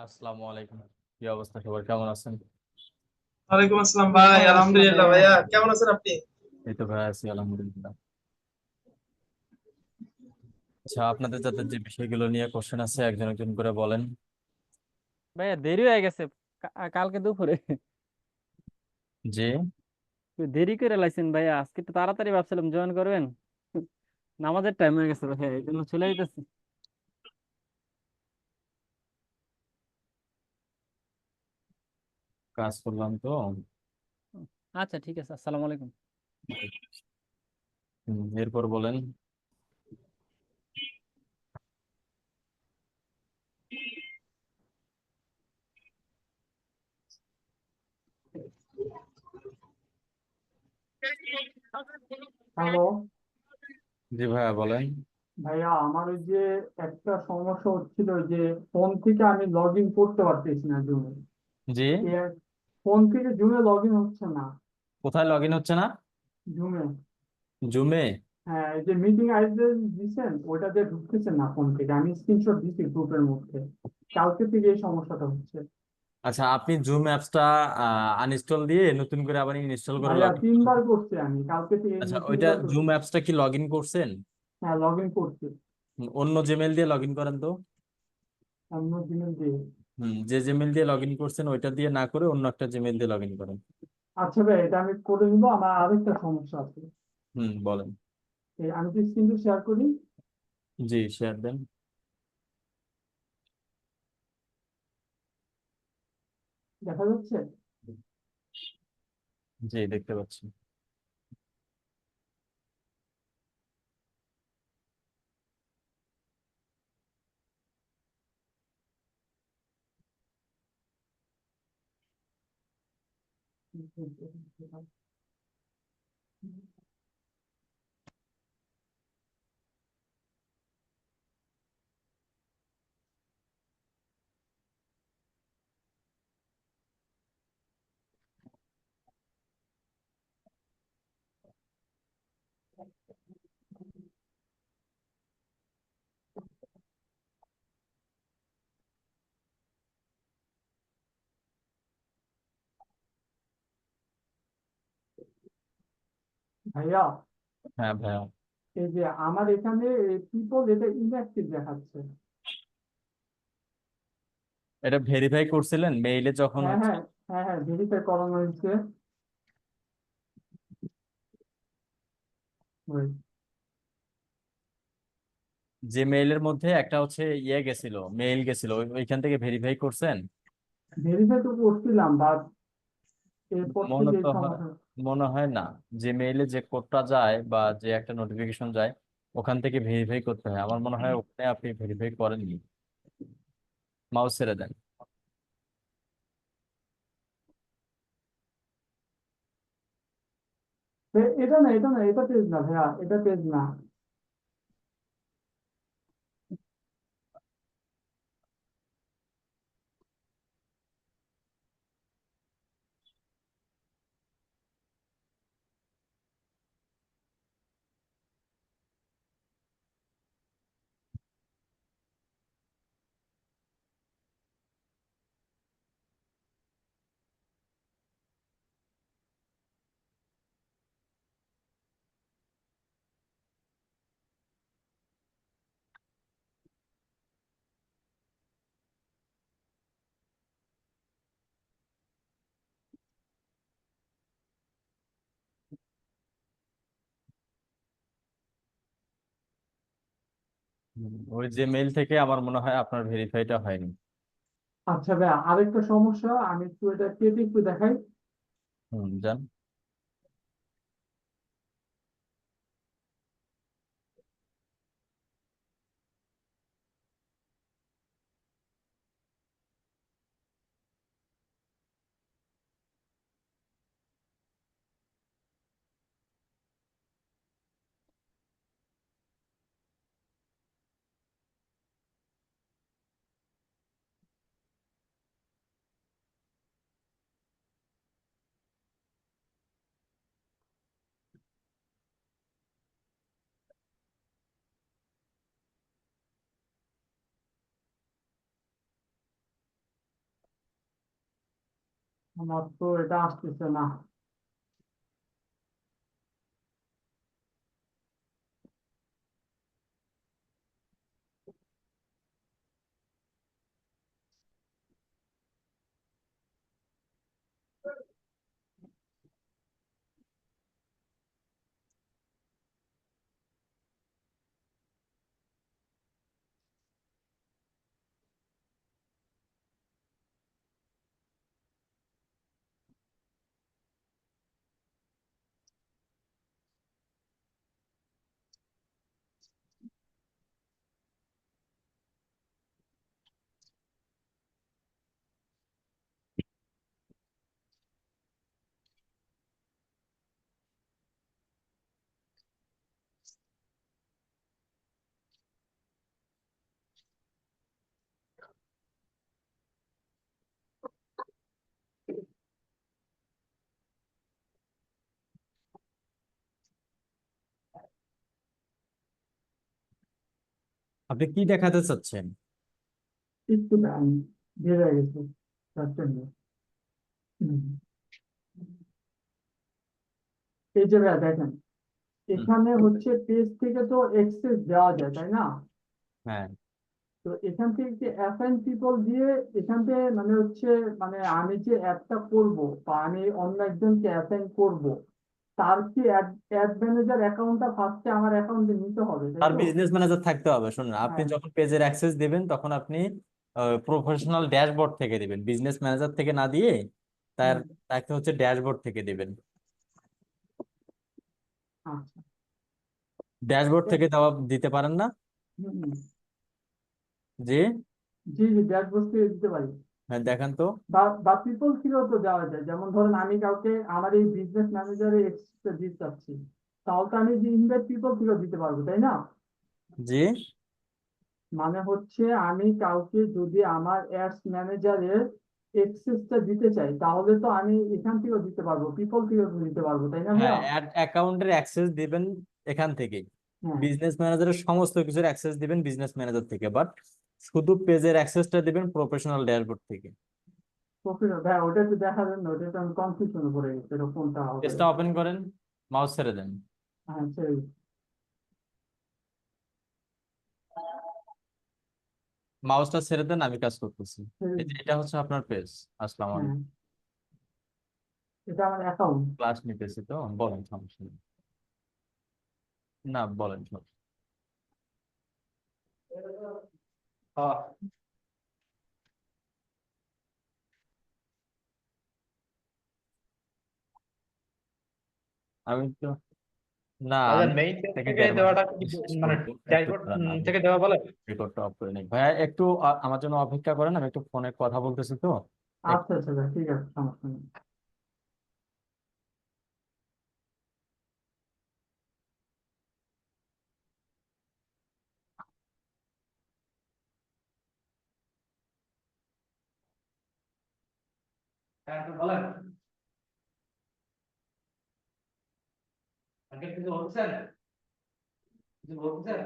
আসসালামু আলাইকুম। কি অবস্থা, সবার কেমন আছেন? ওয়ালাইকুম আসসালাম ভাই, ওয়ালাইকুম আসসালাম আলহামদুলিল্লাহ। ভাইয়া। ভাইয়া কেমন আছেন আপনি? এই তো ভাই আছি আলহামদুলিল্লাহ। আচ্ছা, আপনাদের যাদের যে বিষয়গুলো নিয়ে কোশ্চেন আছে একজন একজন করে বলেন। ভাইয়া দেরি হয়ে গেছে। কালকে দুপুরে যে দেরি করে লাইছেন ভাইয়া, আজকে তো তাড়াতাড়ি ভাবছিলাম জয়েন করবেন। নামাজের টাইম হয়ে গেছে ভাইয়া, এই জন্য চলে যেতেছি। কাজ করলাম তো। আচ্ছা ঠিক আছে, আসসালামু আলাইকুম। এরপর বলেন। হ্যালো জি ভাইয়া বলেন। ভাইয়া, আমার ওই যে একটা সমস্যা হচ্ছিল যে ফোন থেকে আমি লগ ইন করতে পারতেছি না জুমে। জি, ফোন থেকে জুমে লগ ইন হচ্ছে না। কোথায় লগ ইন হচ্ছে না? জুমে, জুমে? হ্যাঁ, এই যে মিটিং আইডি দিচ্ছেন ওটা দিয়ে ঢুকতেছে না ফোন থেকে। আমি স্ক্রিনশট দিচ্ছি গ্রুপের মধ্যে। কালকে থেকে এই সমস্যাটা হচ্ছে। আচ্ছা, আপনি জুম অ্যাপসটা আনইনস্টল দিয়ে নতুন করে আবার ইনস্টল করে ভাইয়া লগ ইন করুন। 3বার করছি আমি, কালকে থেকে আচ্ছা, ওইটা 3বার জুম করছি। অ্যাপসটা কি লগ ইন করছেন? হ্যাঁ, লগ ইন করছি অন্য জিমেল দিয়ে লগ ইন করেন তো। অন্য জিমেল দিয়ে। যে জিমেল দিয়ে লগ ইন করছেন ওইটা দিয়ে না করে অন্য একটা জিমেল দিয়ে লগ ইন করেন। আচ্ছা ভাই, এটা আমি করে নিবো। আমার আরেকটা সমস্যা আছে। বলেন। আমি কি স্ক্রিনটা শেয়ার করি? জি, শেয়ার দেন। দেখা যাচ্ছে? জি, দেখতে পাচ্ছি। ভাইয়া, হ্যাঁ ভাইয়া। এই যে আমার এখানে পিপল এটা ইনঅ্যাক্টিভ দেখাচ্ছে। এটা ভেরিফাই করছিলেন মেইলে যখন হ্যাঁ হচ্ছে? হ্যাঁ, হ্যাঁ হ্যাঁ, ভেরিফাই করানো হয়েছে। যে মেইলের মধ্যে একটা হচ্ছে গেছিল, মেইল গেছিল, ওইখান থেকে ভেরিফাই করছেন? ভেরিফাই তো করছিলাম, বাট এরপর মনে থেকে তো এই হয়, সমস্যা। মনে হয় না। যে মেইলে যে কোডটা যায় বা যে একটা নোটিফিকেশন যায় ওখান থেকে ভেরিফাই করতে হয়। আমার মনে হয় ওখানে আপনি ভেরিফাই করেননি। মাউস ছেড়ে দেন। এটা না, এটা না, এটা পেজ না ভাইয়া, এটা পেজ না। ওই যে মেইল থেকে আমার মনে হয় আপনার ভেরিফাইটা হয়নি। আচ্ছা ভাইয়া, আরেকটা সমস্যা, আমি একটু এটা কেটে একটু দেখাই। যান। আমার তো এটা আসতেছে না। আপনি কি দেখাতে চাচ্ছেন? একটু আমি বের হয়ে গেছে তার জন্য। হুম। এই যে ভাইয়া দেখেন, হুম, এখানে হচ্ছে পেজ থেকে তো এক্সেস দেওয়া যায় তাই না? হ্যাঁ। তো এখান থেকে যে অ্যাসাইন পিপল দিয়ে এখান থেকে মানে হচ্ছে মানে আমি যে অ্যাডটা করব বা আমি অন্য একজনকে অ্যাসাইন করব, তার কি অ্যাড ম্যানেজার অ্যাকাউন্টটা ফার্স্টে আমার অ্যাকাউন্টে নিতে হবে তাই তার তো? বিজনেস ম্যানেজার থাকতে হবে। শুনুন, আপনি হ্যাঁ। যখন পেজের অ্যাক্সেস দিবেন তখন আপনি প্রফেশনাল ড্যাশবোর্ড থেকে দিবেন, বিজনেস ম্যানেজার থেকে না দিয়ে তার হুম। তাকে হচ্ছে ড্যাশবোর্ড থেকে দিবেন। আচ্ছা। ড্যাশবোর্ড থেকে দেওয়া দিতে পারেন না? হুম, হুম। জি। জি জি, ড্যাশবোর্ড থেকে দিতে পারি। হ্যাঁ, দেখান তো। বা বা পিপল থেকেও তো দেওয়া যায়, যেমন ধরেন আমি কাউকে আমার এই বিজনেস ম্যানেজারে এক্সেসটা দিতে চাচ্ছি, তাহলে তো আমি যে ইনভাইট পিপল থেকেও দিতে পারবো তাই না? জি। মানে হচ্ছে আমি কাউকে যদি আমার অ্যাডস ম্যানেজারের এক্সেসটা দিতে চাই, তাহলে তো আমি এখান থেকেও দিতে পারবো, পিপল থেকেও তো দিতে পারবো তাই না হ্যাঁ, ভাইয়া? অ্যাড অ্যাকাউন্টের অ্যাক্সেস দিবেন এখান থেকে। হ্যাঁ। বিজনেস ম্যানেজারের সমস্ত কিছুর অ্যাক্সেস দিবেন বিজনেস ম্যানেজার থেকে, বাট শুধু পেজের অ্যাক্সেসটা দিবেন প্রফেশনাল ড্যাশবোর্ড থেকে। প্রফেসর ভাইয়া, ওটা একটু দেখা যান না, ওটা তো আমি কনফিউশনে পড়ে গেছি, এটা কোনটা হবে। পেজটা ওপেন করেন, মাউস ছেড়ে দেন। হ্যাঁ সেই। মাউসটা ছেড়ে দেন, আমি কাজ করতেছি। সেই। এই যে এটা হচ্ছে আপনার পেজ। আসসালামু হ্যাঁ, আলাইকুম। এটা আমার অ্যাকাউন্ট। ক্লাস নিতেছি তো, বলেন, সমস্যা নেই। না, বলেন সব। আমি তো, না, ভাইজান আমি মেইন পেজ থেকে থেকে 1.5 মাস দেওয়াটা কি শেষ মানে করবো, একটু ড্যাশবোর্ড দাঁড়ান, আমি থেকে দেওয়া বলে? রেকর্ডটা অফ করে নিই। ভাইয়া একটু আমার জন্য অপেক্ষা করেন, আমি একটু ফোনে কথা বলতেছি তো। আচ্ছা আচ্ছা ভাই, ঠিক আছে, সমস্যা নেই। হ্যাঁ, একটু বলেন। আঙ্কেল কিছু বলছেন? কিছু বলছেন?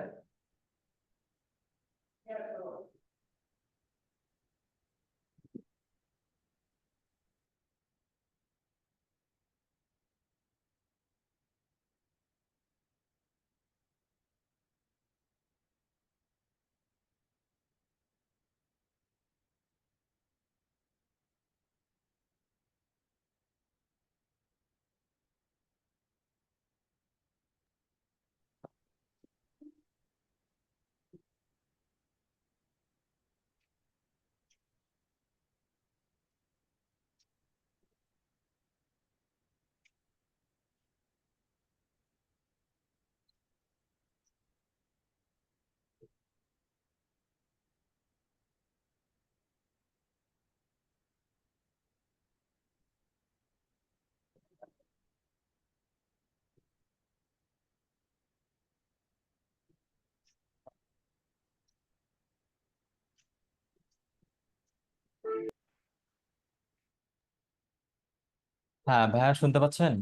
হ্যাঁ ভাইয়া, শুনতে পাচ্ছেন?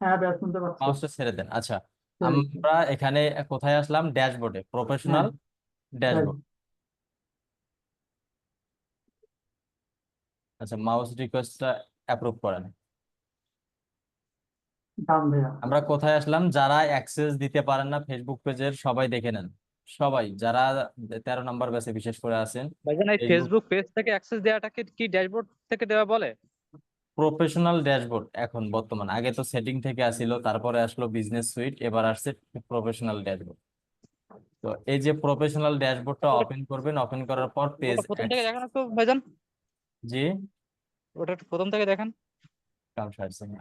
হ্যাঁ ভাইয়া, শুনতে পাচ্ছি। মাউসটা ছেড়ে দেন। আচ্ছা, সেই। আমরা এখানে কোথায় আসলাম? ড্যাশবোর্ডে, হ্যাঁ। প্রফেশনাল তাই। ড্যাশবোর্ড। আচ্ছা, মাউস রিকোয়েস্টটা অ্যাপ্রুভ করেন। ডান ভাইয়া। আমরা কোথায় আসলাম? যারা অ্যাক্সেস দিতে পারেন না ফেসবুক পেজের সবাই দেখে নেন, সবাই যারা 13 নম্বর ব্যাচে বিশেষ করে আছেন। ভাইজান এই ফেসবুক ফেসবুক পেজ থেকে অ্যাক্সেস দেওয়াটাকে কি ড্যাশবোর্ড থেকে দেওয়া বলে? প্রফেশনাল ড্যাশবোর্ড এখন বর্তমান, আগে তো সেটিং থেকে আসিল, তারপরে আসলো বিজনেস সুইট, এবার আসছে প্রফেশনাল ড্যাশবোর্ড। তো এই যে প্রফেশনাল ড্যাশবোর্ডটা ওটা ওপেন করবেন, ওপেন করার পর পেজ ওটা প্রথম থেকে দেখান একটু ভাইজান, জি ওটা একটু প্রথম থেকে দেখান।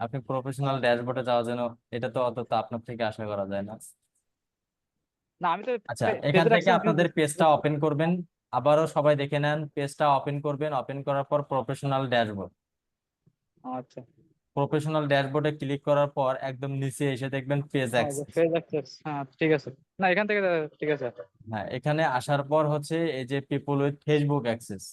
আপনি প্রফেশনাল ড্যাশবোর্ডে যাওয়ার জন্য, এটা তো অত তো আপনার থেকে আশা করা যায় না। না আমি তো আচ্ছা, এখান পেজে থেকে রাখছি, আপনি আপনাদের পেজটা ওপেন করবেন, আবারও সবাই দেখে নেন, পেজটা ওপেন করবেন, ওপেন করার পর প্রফেশনাল ড্যাশবোর্ড, আচ্ছা প্রফেশনাল ড্যাশবোর্ডে ক্লিক করার পর একদম নিচে এসে দেখবেন পেজ অ্যাক্সেস। পেজ অ্যাক্সেস, হ্যাঁ ঠিক আছে। না এখান থেকে ঠিক আছে। হ্যাঁ, এখানে আসার পর হচ্ছে এই যে পিপল উইথ ফেসবুক অ্যাক্সেস,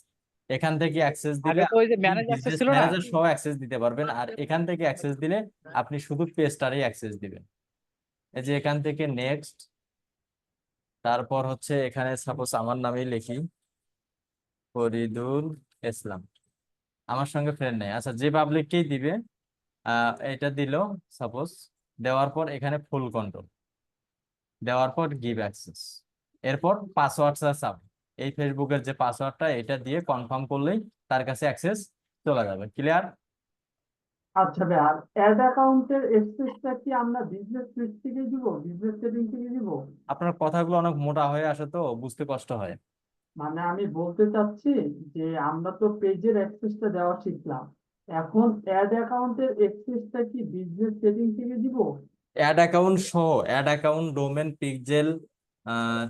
এখান থেকে অ্যাক্সেস দিলে আগে তো ওই যে আপনি ম্যানেজ অ্যাক্সেস বিজনেস ছিল না। ম্যানেজার সহ অ্যাক্সেস দিতে পারবেন, আর এখান থেকে অ্যাক্সেস দিলে আপনি শুধু পেজটারই অ্যাক্সেস দিবেন। এই যে এখান থেকে নেক্সট, তারপর হচ্ছে এখানে সাপোজ আমার নামেই লিখি ফরিদুল ইসলাম, আমার সঙ্গে ফ্রেন্ড নেই, আচ্ছা যে পাবলিককেই দিবে এটা দিল সাপোজ, দেওয়ার পর এখানে ফুল কন্ট্রোল, দেওয়ার পর গিভ অ্যাক্সেস, এরপর পাসওয়ার্ডটা সাব, এই ফেসবুকের যে পাসওয়ার্ডটা এটা দিয়ে কনফার্ম করলেই তার কাছে অ্যাক্সেস চলে যাবে। ক্লিয়ার? আচ্ছা ভাই, আর অ্যাড অ্যাকাউন্টের এক্সেসটা কি আমরা বিজনেস সুইট থেকে দিব, বিজনেস সেটিং থেকে দিব? আপনার কথাগুলো অনেক মোটা হয়ে আসে তো বুঝতে কষ্ট হয়। মানে আমি বলতে চাচ্ছি যে আমরা তো পেজের অ্যাক্সেসটা দেওয়া শিখলাম, এখন অ্যাড অ্যাকাউন্টের অ্যাক্সেসটা কি বিজনেস সেটিং থেকে দিব? অ্যাড অ্যাকাউন্ট সহ, অ্যাড অ্যাকাউন্ট, ডোমেন, পিক্সেল,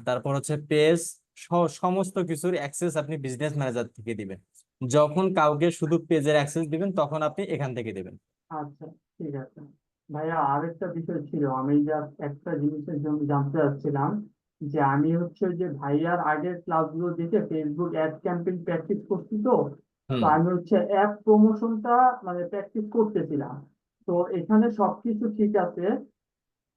তারপর হচ্ছে পেজ সহ সমস্ত কিছুর অ্যাক্সেস আপনি বিজনেস ম্যানেজার থেকে দিবেন। যখন কাউকে শুধু পেজের অ্যাক্সেস দিবেন তখন আপনি এখান থেকে দিবেন। আচ্ছা ঠিক আছে ভাইয়া, আরেকটা বিষয় ছিল, আমি জাস্ট একটা জিনিসের জন্য জানতে চাচ্ছিলাম যে আমি হচ্ছে ওই যে ভাইয়ার আগের ক্লাসগুলো দেখে ফেসবুক অ্যাড ক্যাম্পেইন প্র্যাকটিস করছি, তো হুম। তো আমি হচ্ছে অ্যাপ প্রমোশনটা মানে প্র্যাকটিস করতেছিলাম। তো এখানে সবকিছু ঠিক আছে,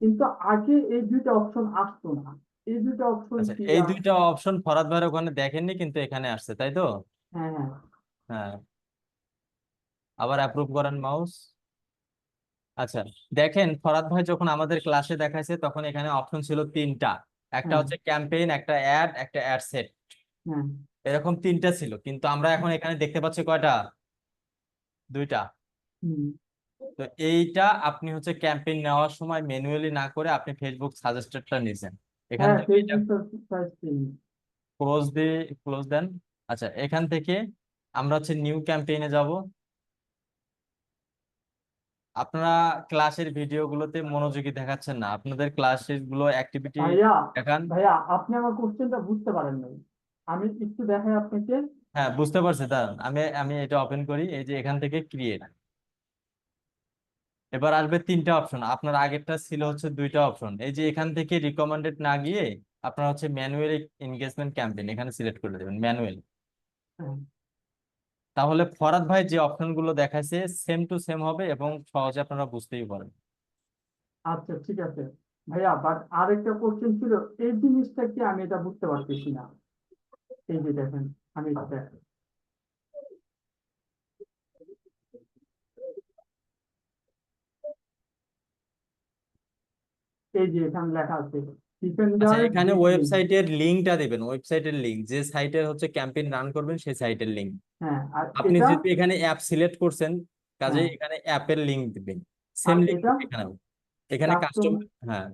কিন্তু আগে এই দুইটা অপশন আসতো না, এই দুইটা অপশন আচ্ছা, কি এই দুইটা অপশন ফরাদ ভাইয়ের ওখানে দেখেননি কিন্তু এখানে আসছে, তাই তো? হ্যাঁ হ্যাঁ। হ্যাঁ, আবার অ্যাপ্রুভ করেন মাউস। আচ্ছা, দেখেন ফরাদ ভাই যখন আমাদের ক্লাসে দেখাইছে তখন এখানে অপশন ছিল তিনটা, একটা হ্যাঁ হচ্ছে ক্যাম্পেইন, একটা অ্যাড, একটা অ্যাড সেট, হ্যাঁ। এরকম তিনটা ছিল, কিন্তু আমরা এখন এখানে দেখতে পাচ্ছি কয়টা? দুইটা। হুম। তো এইটা আপনি হচ্ছে ক্যাম্পেইন নেওয়ার সময় ম্যানুয়ালি না করে আপনি ফেসবুক সাজেস্টেডটা নিছেন, এখান হ্যাঁ থেকে এটা ফেসবুক সার্চিং। ক্লোজ দেন। আচ্ছা, এখান থেকে আমরা হচ্ছে নিউ ক্যাম্পেইনে যাব। আপনারা ক্লাসের ভিডিওগুলোতে মনোযোগী দেখাচ্ছেন না, আপনাদের ক্লাসের গুলো অ্যাক্টিভিটি ভাইয়া, দেখান। ভাইয়া আপনি আমার কোশ্চেনটা বুঝতে পারেন নাই, আমি একটু দেখাই আপনাকে। হ্যাঁ, বুঝতে পারছি, দাঁড়ান আমি আমি এটা ওপেন করি, এই যে এখান থেকে ক্রিয়েট, এবার আসবে তিনটা অপশন, আপনার আগেরটা ছিল হচ্ছে দুইটা অপশন, এই যে এখান থেকে রিকমেন্ডেড না গিয়ে আপনার হচ্ছে ম্যানুয়াল এনগেজমেন্ট ক্যাম্পেইন এখানে সিলেক্ট করে দেবেন, ম্যানুয়াল। হ্যাঁ, তাহলে ফরাদ ভাই যে অপশন গুলো দেখাইছে সেম টু সেম হবে এবং সহজে আপনারা বুঝতেই পারেন। আচ্ছা ঠিক আছে ভাইয়া, বাট আরেকটা কোশ্চেন ছিল, এই জিনিসটা কি আমি এটা বুঝতে পারতেছি না। এই যে দেখেন, আমি দেখেন, এই যে এখানে লেখা আছে আচ্ছা, ডিফেন্ডার এখানে ডিসপ্লে। ওয়েবসাইটের লিঙ্কটা দিবেন, ওয়েবসাইটের লিঙ্ক, যে সাইটের হচ্ছে ক্যাম্পেইন রান করবেন সেই সাইটের লিঙ্ক। হ্যাঁ আর আপনি এটা, যেহেতু এখানে অ্যাপ সিলেক্ট করছেন, কাজেই হ্যাঁ এখানে অ্যাপের লিঙ্ক দিবেন, আর সেম লিঙ্ক এটা এখানে, এখানে কাস্টম। কাস্টম, হ্যাঁ,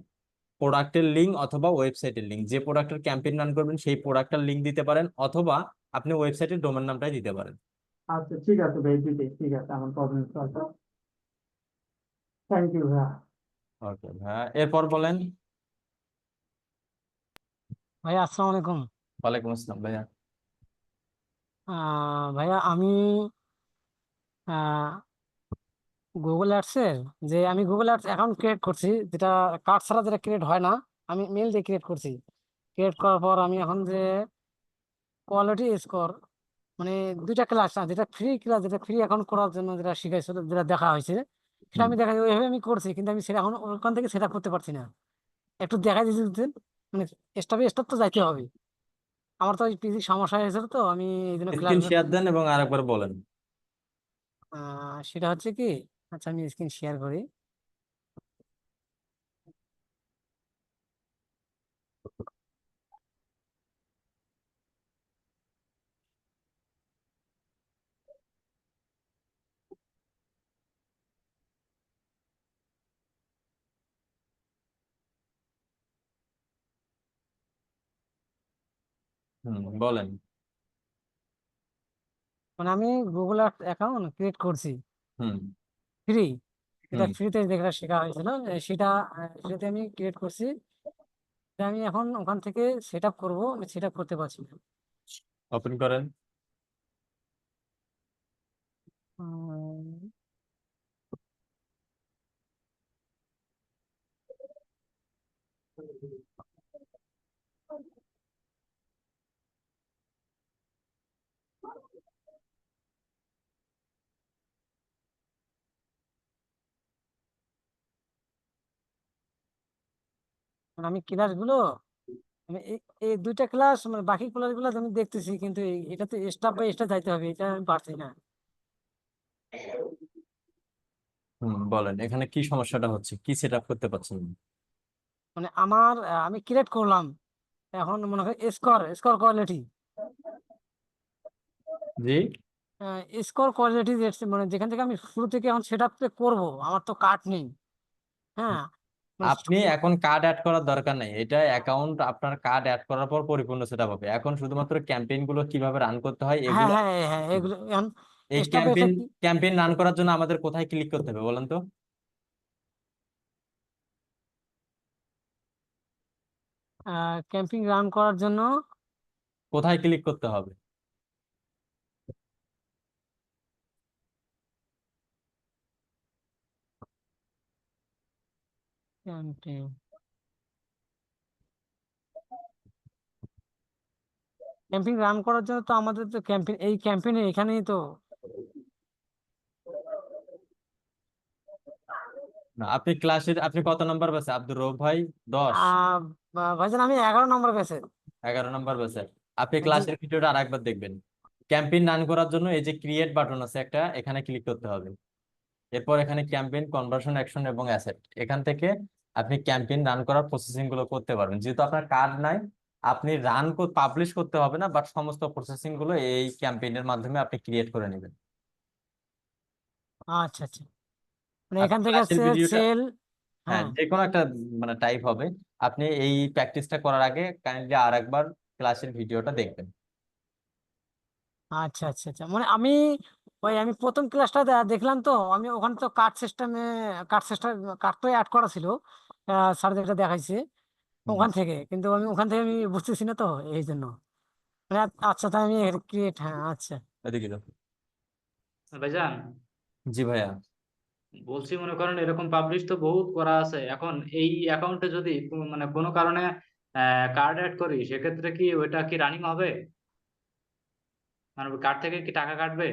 প্রোডাক্টের লিঙ্ক অথবা ওয়েবসাইটের লিঙ্ক, যে প্রোডাক্টের ক্যাম্পেইন রান করবেন সেই প্রোডাক্টের লিঙ্ক দিতে পারেন, অথবা আপনি ওয়েবসাইটের ডোমেন নামটাই দিতে পারেন। আচ্ছা ঠিক আছে ভাই, দুইটাই ঠিক আছে, আমার প্রবলেম সলভ। থ্যাংক ইউ ভাইয়া। ওকে, হ্যাঁ, এরপর বলেন। ভাইয়া আসসালামু আলাইকুম। ওয়ালাইকুম আসসালাম ভাইয়া। ভাইয়া আমি গুগল অ্যাডসের আমি গুগল অ্যাডস অ্যাকাউন্ট ক্রিয়েট করছি, যেটা কার্ড ছাড়া যেটা ক্রিয়েট হয় না, আমি মেল দিয়ে ক্রিয়েট করছি। ক্রিয়েট করার পর আমি এখন কোয়ালিটি স্কোর মানে দুইটা ক্লাস না, যেটা ফ্রি ক্লাস, যেটা ফ্রি অ্যাকাউন্ট করার জন্য যেটা শিখাইছিল, যেটা দেখা হয়েছে সেটা হুম। আমি দেখা ওইভাবে আমি করছি, কিন্তু আমি সেটা এখন ওখান থেকে সেটা করতে পারছি না। একটু দেখা দিতেন, মানে স্টপ তো যাইতে হবে। আমার তো ওই পিসি সমস্যা হয়েছিল, তো আমি এই জন্য ক্লাস। স্ক্রিন শেয়ার দেন এবং আরেকবার বলেন। সেটা হচ্ছে কি, আচ্ছা আমি স্ক্রিন শেয়ার করি। বলেন। মানে আমি গুগল অ্যাকাউন্ট ক্রিয়েট করছি হুম ফ্রি, এটা হুম ফ্রিতে যেটা শেখা হয়েছিল সেটাতে আমি ক্রিয়েট করছি। এটা আমি এখন ওখান থেকে সেট আপ করবো, আমি সেট আপ করতে পারছি না। ওপেন করেন। উম, মানে আমি ক্লাসগুলো, আমি এই দুইটা ক্লাস মানে বাকি ক্লাসগুলো আমি দেখতেছি, কিন্তু এটাতে স্টাফ বাই স্টাফ যাইতে হবে, এটা আমি পারছি না। বলেন এখানে কি সমস্যাটা হচ্ছে, কি সেট আপ করতে পারছেন না? মানে আমার আমি ক্রিয়েট করলাম, এখন মনে হয় স্কোর স্কোর কোয়ালিটি, জি। স্কোর কোয়ালিটি মানে যেখান থেকে আমি শুরু থেকে এখন সেট আপ করবো, আমার তো কার্ড নেই। হ্যাঁ, মানে আপনি এখন কার্ড অ্যাড করার দরকার নেই, এটা অ্যাকাউন্ট আপনার কার্ড অ্যাড করার পর পরিপূর্ণ সেট হবে। এখন শুধুমাত্র ক্যাম্পেইন গুলো কিভাবে রান করতে হয় হ্যাঁ এগুলো। হ্যাঁ হ্যাঁ, এগুলো এখন এই staff by campaign staff campaign run করার জন্য আমাদের কোথায় ক্লিক করতে হবে বলেন তো? ক্যাম্পিং রান করার জন্য কোথায় ক্লিক করতে হবে? ক্যাম্পিং ক্যাম্পিং রান করার জন্য তো আমাদের তো ক্যাম্পিং, এই ক্যাম্পেইনে এখানেই তো। না, আপনি কত নাম্বার বেসে আব্দুর রউফ ভাই? 10? ভাইজান আমি 11 নম্বর ব্যাচে। 11 নাম্বার বেসে? আপনি জি। ক্লাসের ভিডিওটা আরেকবার দেখবেন। ক্যাম্পেইন রান করার জন্য এই যে ক্রিয়েট বাটন আছে একটা, এখানে ক্লিক করতে হবে। এরপর এখানে ক্যাম্পেইন, কনভার্সন, অ্যাকশন এবং অ্যাসেট, এখান থেকে আপনি ক্যাম্পেইন রান করার প্রসেসিং গুলো করতে পারবেন। যেহেতু আপনার কার্ড নাই, আপনি পাবলিশ করতে হবে না, বাট সমস্ত প্রসেসিং গুলো এই ক্যাম্পেইনের মাধ্যমে আপনি ক্রিয়েট করে নেবেন। আচ্ছা আচ্ছা, মানে আপনি এখান থেকে ক্লাসের ভিডিওটা, সেল। হ্যাঁ হ্যাঁ, যে কোনো একটা মানে টাইপ হবে। আপনি এই প্র্যাকটিসটা করার আগে কাইন্ডলি আরেকবার ক্লাসের ভিডিওটা দেখবেন। আচ্ছা আচ্ছা আচ্ছা, মানে আমি প্রথম ক্লাসটা দেখলাম, তো আমি ওখানে তো কার্ড তো অ্যাড করা ছিল, স্যার যেটা দেখাইছে হুম। ওখান থেকে, কিন্তু আমি বুঝতেছি না তো, এই জন্য মানে আচ্ছা, তাই আমি ক্রিয়েট, হ্যাঁ আচ্ছা। এদিকে যাও। ভাইজান, জি ভাইয়া। বলছি মনে করেন এরকম পাবলিশ তো বহুত করা আছে। এখন এই অ্যাকাউন্টে যদি মানে কোনো কারণে কার্ড অ্যাড করি, সেক্ষেত্রে কি ওইটা কি রানিং হবে? মানে কার্ড থেকে কি টাকা কাটবে?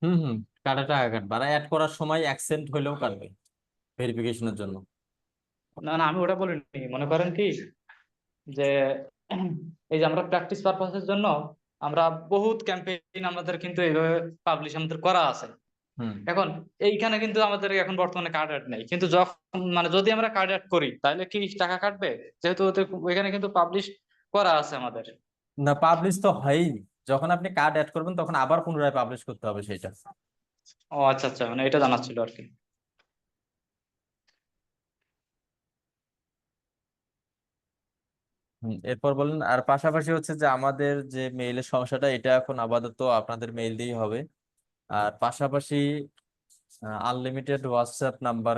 হুম, কাটা টাকা কাটবে, আর অ্যাড করার সময় অ্যাকসেন্ট হইলেও কাটবে ভেরিফিকেশনের জন্য। না না, আমি ওটা বলিনি। মনে করেন কি যে এই যে আমরা প্র্যাকটিস পারপাসের জন্য আমরা বহুত ক্যাম্পেইন আমাদের কিন্তু এইভাবে পাবলিশ আমাদের করা আছে। হুম। এখন এইখানে কিন্তু আমাদের এখন বর্তমানে কার্ড অ্যাড নেই, কিন্তু যখন মানে যদি আমরা কার্ড অ্যাড করি তাহলে কি টাকা কাটবে? যেহেতু ওদের ওইখানে কিন্তু পাবলিশ করা আছে আমাদের। না, পাবলিশ তো হয়ই। যখন আপনি কার্ড অ্যাড করবেন তখন আবার পুনরায় পাবলিশ করতে হবে সেটা। ও আচ্ছা আচ্ছা, মানে এটা জানার ছিল আর কি। এরপর বলেন। আর পাশাপাশি হচ্ছে যে আমাদের যে মেইলের সমস্যাটা, এটা এখন আপাতত আপনাদের মেইল দিয়েই হবে। আর পাশাপাশি আনলিমিটেড হোয়াটসঅ্যাপ নাম্বার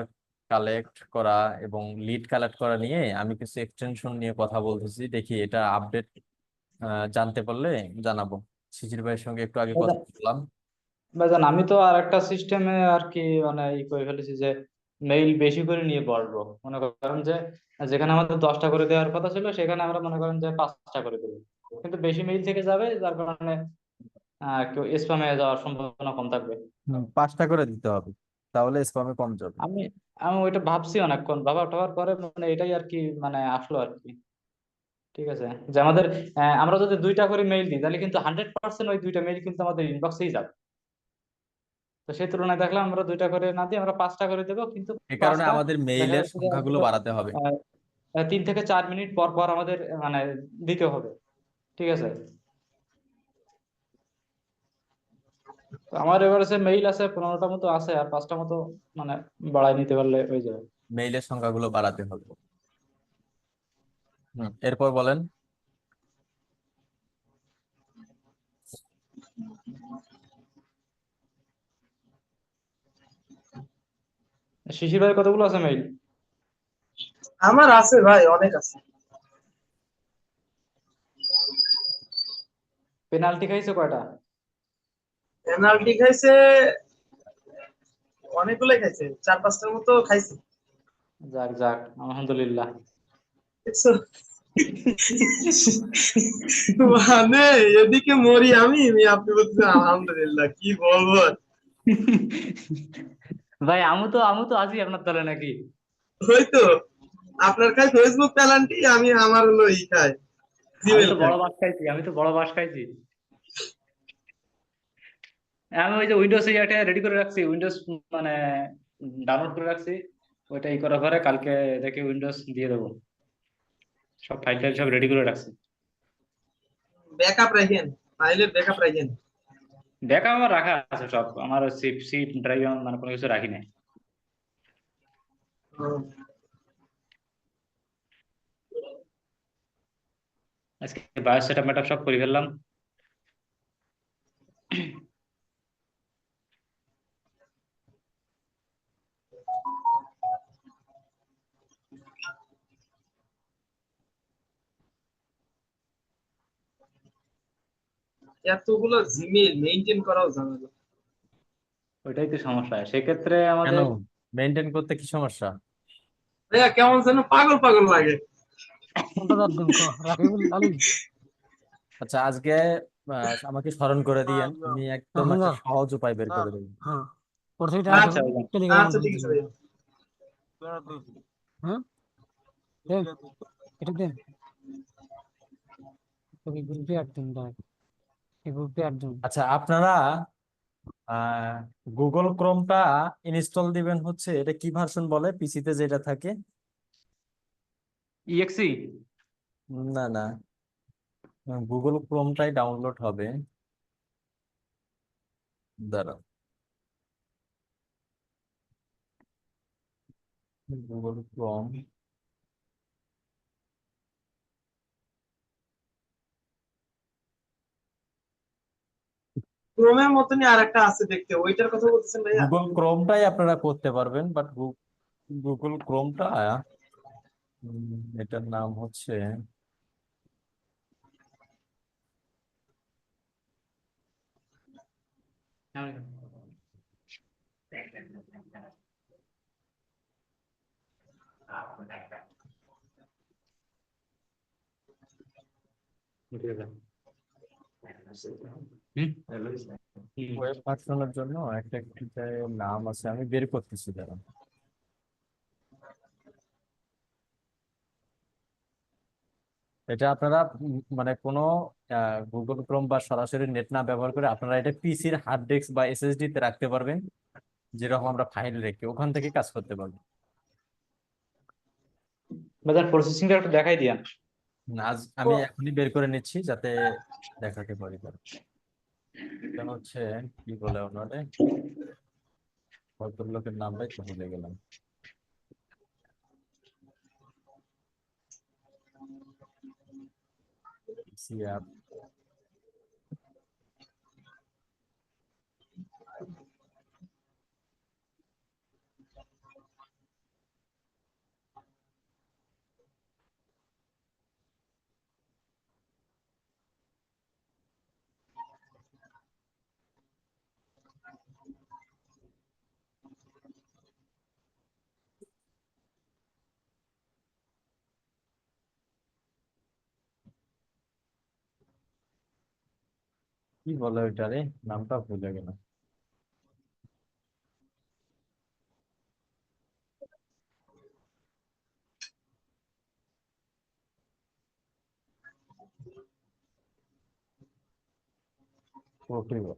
কালেক্ট করা এবং লিড কালেক্ট করা নিয়ে আমি কিছু এক্সটেনশন নিয়ে কথা বলতেছি, দেখি এটা আপডেট জানতে পারলে জানাবো। শিশির ভাইয়ের সঙ্গে একটু আগে কথা বললাম। ভাইজান, আমি তো আর একটা সিস্টেমে আর কি মানে করে ফেলেছি যে মেইল বেশি করে নিয়ে বসবো। মনে করেন যে যেখানে আমাদের 10টা করে দেওয়ার কথা ছিল, সেখানে আমরা মনে করেন যে 5টা করে দেবো। কিন্তু বেশি মেইল থেকে যাবে, যার কারণে একটু স্প্যামে যাওয়ার সম্ভাবনা কম থাকবে। 5টা করে দিতে হবে, তাহলে স্প্যামে কম যাবে। আমি আমি ওইটা ভাবছি অনেকক্ষণ, ভাবা টাবার পরে মানে এটাই আর কি মানে আসলো আর কি। ঠিক আছে, যে আমাদের আমরা যদি 2টা করে মেইল দিই, তাহলে কিন্তু 100% ওই 2টা মেইল কিন্তু আমাদের ইনবক্সেই যাবে। তো সেই তুলনায় দেখলাম আমরা 2টা করে না দিয়ে আমরা 5টা করে দেবো, কিন্তু এ কারণে 5টা আমাদের দেখা মেইলের যাচ্ছে যে সংখ্যাগুলো অন্তত বাড়াতে হবে। 3 থেকে 4 মিনিট পর পর আমাদের মানে দিতে হবে, ঠিক আছে? তো আমার এবারে সে মেইল আছে 15টা মতো আছে, আর 5টা মতো মানে বাড়ায় নিতে পারলে হয়ে যাবে। মেইলের সংখ্যাগুলো বাড়াতে হবে। এরপর বলেন। শিশির ভাই কতগুলো আছে মেইল? আমার আছে ভাই, অনেক আছে। পেনাল্টি খাইছে কয়টা? পেনাল্টি খাইছে অনেকগুলাই খাইছে, 4-5টার মতো খাইছে। যাক যাক, আলহামদুলিল্লাহ। দেখছো? মানে এদিকে মরি আমি, আপনি বলছেন আলহামদুলিল্লাহ, কি বলবো আর। ভাই আমু তো আছি আপনার দলে নাকি? ওই তো, আপনার খাই ফেসবুক পেনাল্টি, আমি আমার হলো ই খাই, আমি জিমেল তো খাই। বড় বাস খাইছি, আমি তো বড় বাস খাইছি। আমি ওই যে উইন্ডোজ একটা রেডি করে রাখছি, উইন্ডোজ মানে ডাউনলোড করে রাখছি, ওইটা ই করার পরে কালকে দেখে উইন্ডোজ দিয়ে দেবো। সব ফাইল টাইল সব রেডি করে রাখছি। ব্যাকআপ রাখেন, ফাইলের ব্যাকআপ রাখেন। ব্যাকআপ আমার রাখা আছে সব, আমার সি ড্রাইভ মানে কোনো কিছু রাখি নাই। আজকে বায়োস সেটআপ ম্যাটআপ সব করে ফেললাম। এতগুলো জিমেল মেইনটেইন করাও ঝামেলা। ওইটাই তো সমস্যা, সেক্ষেত্রে কেন, আমাদের মেনটেন করতে কি সমস্যা? ভাইয়া কেমন যেন পাগল পাগল লাগে। কোনটা দাঁত দেন রাকিবুল আলী? আচ্ছা, আজকে আমাকে স্মরণ করে দিয়েন, আমি একদম একটা হামজা। সহজ উপায় বের করে দেবো। হ্যাঁ, প্রথমটা আচ্ছা আসলে ভাইয়া। টেলিগ্রামে আচ্ছা ঠিক ঢুকতে আছে হবে। ভাইয়া। হ্যাঁ, দেন, এটা দেন, তোকে গ্রুপে অ্যাড দিন, দেখ এই গ্রুপে অ্যাড দিন। আচ্ছা, আপনারা গুগল ক্রোমটা ইনস্টল দিবেন হচ্ছে, এটা কি ভার্সন বলে পিসিতে যেটা থাকে? ইএক্সি। না না, গুগল ক্রোমটাই ডাউনলোড হবে। দাঁড়াও, গুগল ক্রোম। ক্রোমের মতনই আর একটা আছে দেখতে, ওইটার কথা বলতেছেন ভাইয়া? গুগল ক্রোমটাই আপনারা করতে পারবেন, বাট গুগল ক্রোমটা এটার নাম হচ্ছে ওয়েব ভার্সনের জন্য একটা একটা নাম আছে, আমি বের করতেছি, দাঁড়ান। এটা আপনারা মানে কোনো গুগল ক্রোম বা সরাসরি নেট না ব্যবহার করে আপনারা এটা পিসির হার্ড ডিস্ক বা এসএসডি তে রাখতে পারবেন, যেরকম আমরা ফাইল রেখে ওখান থেকে কাজ করতে পারবেন। বাজার প্রসেসিংটা একটু দেখাই দিয়ান। আজ আমি এখনই বের করে নিচ্ছি যাতে দেখাতে পারি। এটা হচ্ছে, কি বলে ওনারে, ভদ্রলোকের নামটাই তো ভুলে গেলাম। সিয়াপ। কি বলে ওইটারে, নামটা ভুলে গেলাম। প্রোটিও।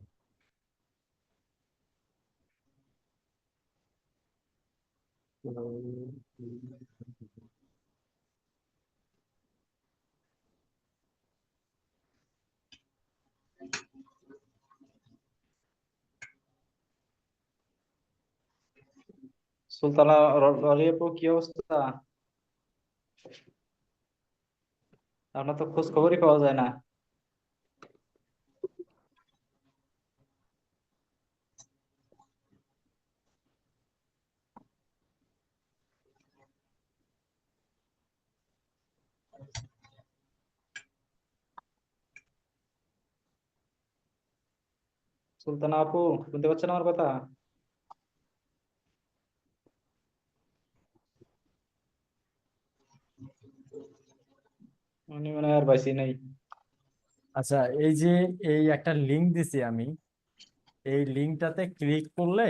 সুলতানা রলি আপু, কি অবস্থা? আপনার তো খোঁজ খবরই পাওয়া যায় না। সুলতানা আপু, শুনতে পাচ্ছেন আমার কথা? উনি মনে হয় আর বাইসি নাই। আচ্ছা, এই যে এই একটা লিংক দিছি আমি, এই লিংকটাতে ক্লিক করলে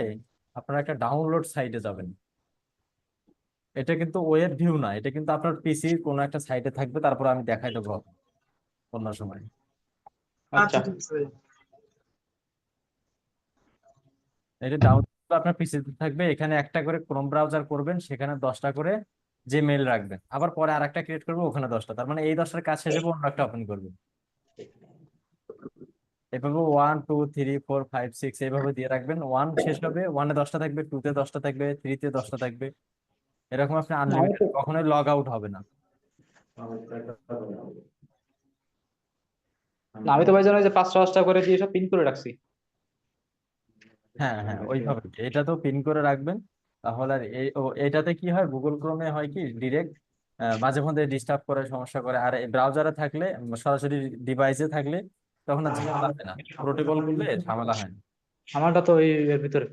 আপনারা একটা ডাউনলোড সাইটে যাবেন। এটা কিন্তু ওয়েব ভিউ না, এটা কিন্তু আপনার পিসির কোনো একটা সাইটে থাকবে, তারপর আমি দেখাই দেবো অন্য সময়। আচ্ছা, আচ্ছা ঠিক আছে ভাই। এটা ডাউনলোড আপনার পিসিতে থাকবে, এখানে একটা করে ক্রোম ব্রাউজার করবেন, সেখানে 10টা করে জিমেইল রাখবেন, আবার পরে আরেকটা ক্রিয়েট করবে, ওখানে 10টা, তার মানে এই 10টার কাজ শেষে অন্য একটা ওপেন করবেন। এভাবে 1 2 3 4 5 6 এইভাবে দিয়ে রাখবেন, 1 শেষ হবে, 1-এ 10টা থাকবে, 2-তে 10টা থাকবে, 3-তে 10টা থাকবে, এরকম আপনি না, আমি আনলিমিটেড, তো কখনোই লগ আউট হবে না। না, আমি তো ভাই জানো যে 5-6টা করে দিয়ে সব পিন করে রাখছি। হ্যাঁ হ্যাঁ, ওইভাবে এটা তো পিন করে রাখবেন। তাহলে আর এটাতে কি হয়, গুগল ক্রোমে হয় কি ডিরেক্ট মাঝে মধ্যে ডিস্টার্ব করে, সমস্যা করে, আর ব্রাউজারে থাকলে, সরাসরি ডিভাইসে থাকলে তখন আর ঝামেলা হয় না, প্রোটোকল করলে ঝামেলা হয় না। আমারটা তো এর ভিতরে।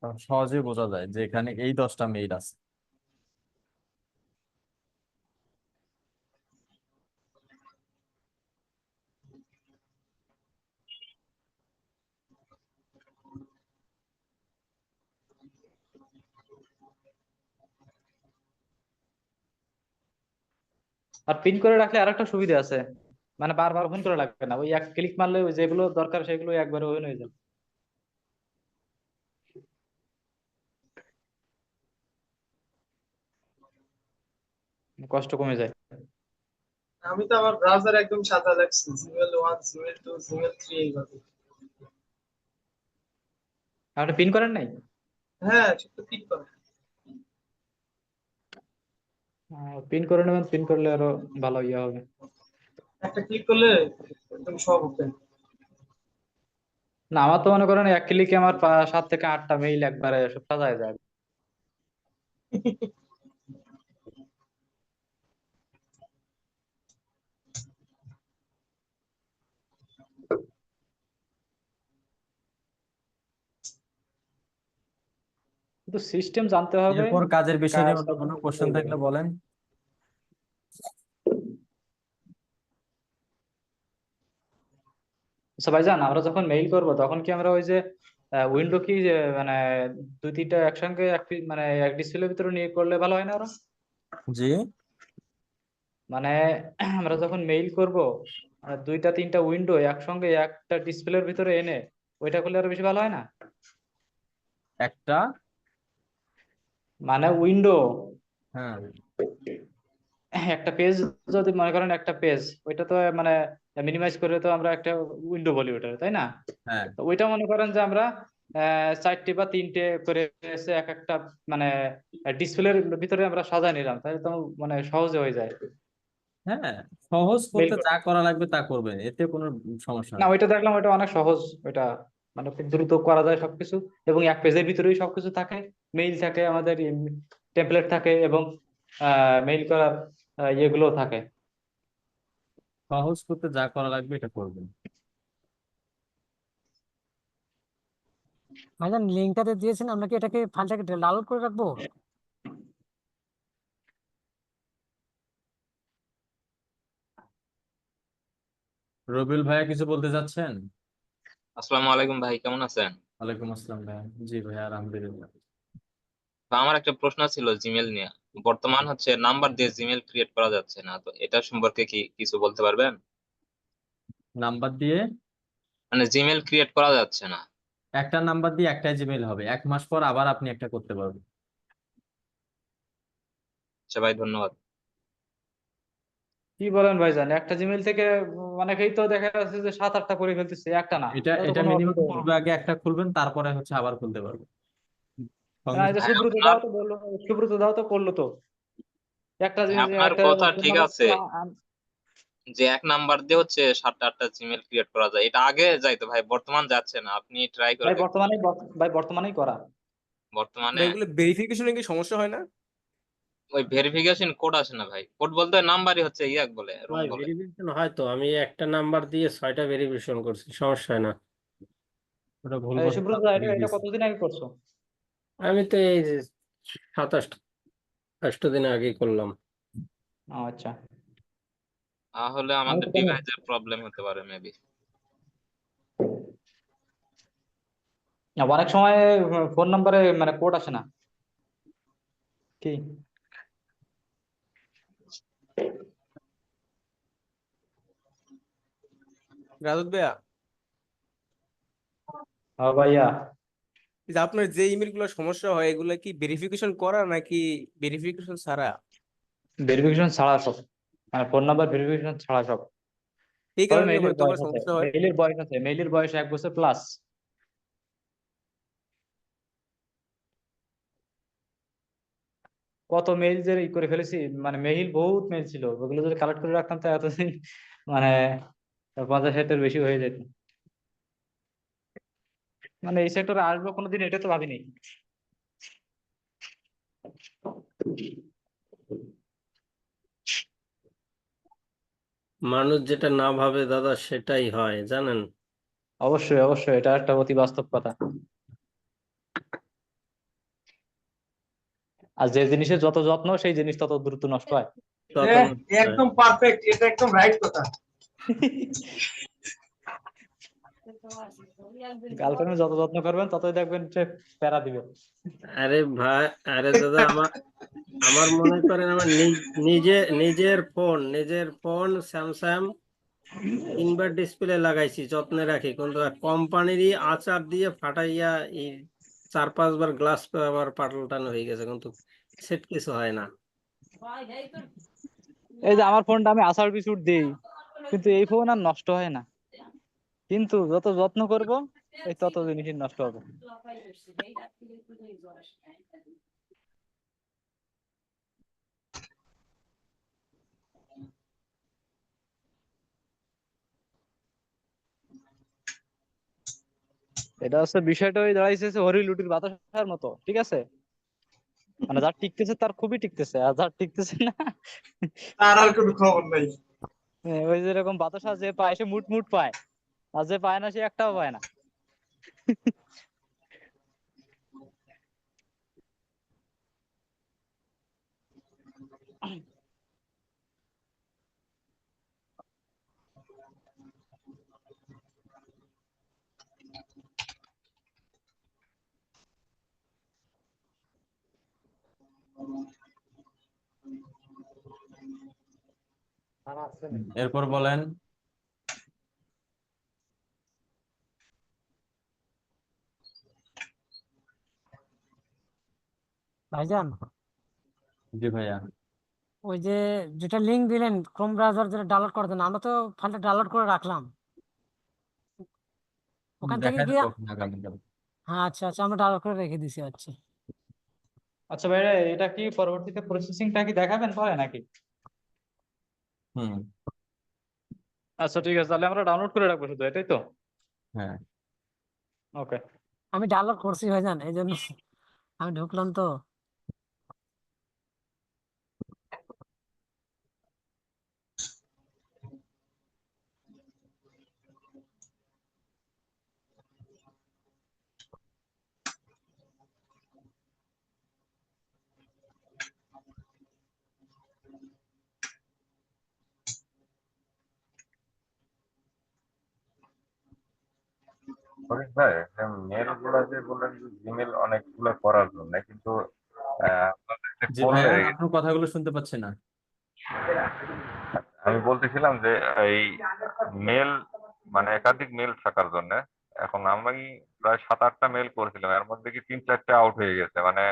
তখন সহজেই বোঝা যায় যে এখানে এই 10টা মেইল আছে। আর পিন করে রাখলে আরেকটা সুবিধা আছে, মানে বারবার ওপেন করে লাগবে না, ওই এক ক্লিক মারলে ওই যেগুলো দরকার সেগুলো একবারে ওপেন হয়ে যাবে, কষ্ট কমে যায়। আমি তো আমার ব্রাউজার একদম সাদা রাখছি, জিমেল 1 জিমেল 2 জিমেল 3 এইভাবে। আপনি পিন করেন নাই? হ্যাঁ সেটা ঠিক করে। পিন করে নেবেন, পিন করলে আরো ভালো ইয়ে হবে। একটা ক্লিক করলে একদম সব ওপেন। না, আমার তো মনে করেন এক ক্লিকে আমার 7 থেকে 8টা মেইল একবারে সব সাজায় যায়। কিন্তু সিস্টেম জানতে হবে। এরপর কাজের বিষয় কাজ নিয়ে অন্য কোনো কোশ্চেন থাকলে বলেন। আচ্ছা ভাইজান, আমরা যখন মেইল করব তখন কি আমরা ওই যে উইন্ডো কি যে মানে 2-3টা একসঙ্গে মানে এক ডিসপ্লের ভিতরে নিয়ে করলে ভালো হয় না ওরা? জি, মানে আমরা যখন মেইল করব 2-3টা উইন্ডো একসঙ্গে একটা ডিসপ্লের ভিতরে এনে ওইটা করলে আরো বেশি ভালো হয় না? একটা, মানে উইন্ডো হ্যাঁ একটা পেজ, যদি মনে করেন একটা পেজ, ওইটা তো মানে মিনিমাইজ করে তো আমরা একটা উইন্ডো বলি ওটা, তাই না? হ্যাঁ তো ওইটা মনে করেন যে আমরা 4টে বা 3টে করে এসে এক একটা মানে ডিসপ্লের ভিতরে আমরা সাজায় নিলাম, তাহলে তো মানে সহজে হয়ে যায় হ্যাঁ, সহজ মেইল করতে করতে। যা করা লাগবে তা করবেন, এতে কোনো সমস্যা না, নেই। ওইটা দেখলাম ওইটা অনেক সহজ, ওইটা মানে খুব দ্রুত করা যায় সবকিছু, এবং এক পেজের ভিতরেই সবকিছু থাকে, মেইল থাকে, আমাদের টেমপ্লেট থাকে, এবং মেইল করার ইয়েগুলো থাকে। সহজ করতে যা করা লাগবে এটা করবেন। ভাইজান লিঙ্কটাতে দিয়েছেন, আমরা কি এটাকে ফাইলটাকে ডাউনলোড করে রাখবো? রবিউল ভাইয়া কিছু বলতে চাচ্ছেন? আসসালামু আলাইকুম ভাই, কেমন আছেন? ওয়ালাইকুম আসসালাম ভাইয়া। জি ভাইয়া, আলহামদুলিল্লাহ। তো আমার একটা প্রশ্ন ছিল জিমেল নিয়ে। বর্তমান হচ্ছে নাম্বার দিয়ে জিমেল ক্রিয়েট করা যাচ্ছে না, তো এটা সম্পর্কে কি কিছু বলতে পারবেন? নাম্বার দিয়ে? মানে জিমেল ক্রিয়েট করা যাচ্ছে না। একটা নাম্বার দিয়ে একটাই জিমেইল হবে, 1 মাস পর আবার আপনি একটা করতে পারবেন। আচ্ছা ভাই, ধন্যবাদ। কি বলেন ভাইজান, একটা জিমেল থেকে অনেকেই তো দেখা যাচ্ছে যে 7-8টা করে ফেলতেছে, একটা না, এটা তাহলে তো এটা কোনো মিনিমাম অসুবিধা নেই। পূর্বে আগে একটা খুলবেন, তারপরে হচ্ছে আবার খুলতে পারবেন সঙ্গে এই যে সঙ্গে। সুব্রত আপনার দাও তো বললো, সুব্রত দাও তো করলো তো একটা আপনার একটা কথা ফোন ঠিক নাম্বার আছে যে 1 নাম্বার দিয়ে হচ্ছে 7টা-8টা জিমেল ক্রিয়েট করা যায়, এটা আগে যাইতো ভাই, বর্তমান যাচ্ছে না, আপনি ট্রাই করে ভাই দেখুন। বর্তমানে, ভাই বর্তমানেই করা। বর্তমানে ভাই এগুলো ভেরিফিকেশনে কি সমস্যা হয় না? ওই ভেরিফিকেশন কোড আসে না ভাই, কোড বলতে নাম্বারই হচ্ছে ইয়াক বলে, রং ভাই বলে। ভেরিফিকেশন হয় তো, আমি একটা নাম্বার দিয়ে 6টা ভেরিফিকেশন করছি, সমস্যা হয় না। ওটা ভুল এই করতে সুব্রত দা, এটা এটা কতদিন আগে করছো? আমি তো এই যে 27-28 দিন আগে করলাম। আচ্ছা। তাহলে আমি আমাদের তো কোনো ডিভাইসের প্রবলেম হতে পারে মেবি। অনেক সময় ফোন নাম্বারে মানে কোড আসে না কি? রাজত ভাইয়া, হ্যাঁ ভাইয়া। এই যে আপনার যে ইমেল গুলো সমস্যা হয় এগুলো কি ভেরিফিকেশন করা নাকি ভেরিফিকেশন ছাড়া? ভেরিফিকেশন ছাড়া সব, মানে ফোন নাম্বার ভেরিফিকেশন ছাড়া সব। এই তবে কারণে মেইলের হয়তো বা বয়স আছে, সমস্যা হয়। মেইলের বয়স আছে, মেইলের বয়স 1 বছর প্লাস। কত মেইল যে ই করে ফেলেছি, মানে মেইল বহুত মেইল ছিল, ওগুলো যদি কালেক্ট করে রাখতাম তো এতদিন মানে 50-60-এর বেশি হয়ে যেত। মানে এই সেক্টরে আসবো কোনোদিন, এটা তো ভাবিনি। মানুষ যেটা না ভাবে দাদা সেটাই হয়, জানেন। অবশ্যই অবশ্যই, এটা একটা অতি বাস্তব কথা। আর যে জিনিসের যত যত্ন, সেই জিনিস তত দ্রুত নষ্ট হয়। তত একদম পারফেক্ট, এটা একদম রাইট কথা। গার্লফ্রেন্ডের যত যত্ন করবেন ততই দেখবেন সে প্যারা দিবে। আরে ভাই, আরে দাদা, আমার আমার মনে করেন আমার নিজের ফোন স্যামসাং ইনভার্ট ডিসপ্লে লাগাইছি, যত্নে রাখি, কিন্তু কোম্পানিরই আচার দিয়ে ফাটাইয়া এই 4-5 বার গ্লাস আবার পাল্টানো হয়ে গেছে, কিন্তু সেট কিছু হয় না। এই যে আমার ফোনটা আমি আসার বিস্কুট দিই, কিন্তু এই ফোন আর নষ্ট হয় না, কিন্তু যত যত্ন করব এই তত জিনিসই নষ্ট হবে। এটা হচ্ছে বিষয়টা, ওই দাঁড়াইছে যে হরি লুটির বাতাসার মতো, ঠিক আছে? মানে যার টিকতেছে তার খুবই টিকতেছে, আর যার টিকতেছে না তার আর কোনো খবর নাই। ওই যেরকম বাতাসা যে পায় সে মুট মুট পায়, আর যে পায় না সে একটাও পায় না। এরপর বলেন। ভাইজান, জি ভাইয়া। ওই যে যেটা লিংক দিলেন ক্রোম ব্রাউজার, যেটা ডাউনলোড করার জন্য, আমরা তো ফাইলটা ডাউনলোড করে রাখলাম, ওখান থেকে দেখাই কি? দেবো আগামীকাল। হ্যাঁ, আচ্ছা আচ্ছা, আমরা ডাউনলোড করে রেখে দিছি। আচ্ছা আচ্ছা ভাই, এটা কি পরবর্তীতে প্রসেসিংটা কি দেখাবেন পরে নাকি? হুম। আচ্ছা ঠিক আছে, তাহলে আমরা ডাউনলোড করে রাখবো শুধু, এটাই তো? হ্যাঁ। ওকে। আমি ডাউনলোড করছি ভাইজান, এই জন্য আমি ঢুকলাম তো। ফরিদ ভাই, মেল গুলা যে বললেন যে জিমেল অনেকগুলো করার জন্য, কিন্তু আপনাদের যে জি করলে, ভাইয়া, আপনার কথাগুলো শুনতে পাচ্ছি না। আমি বলতেছিলাম যে এই মেল মানে একাধিক মেল থাকার জন্য এখন আমি প্রায় 7-8টা মেল করেছিলাম, এর মধ্যে কি 3-4টে আউট হয়ে গেছে, মানে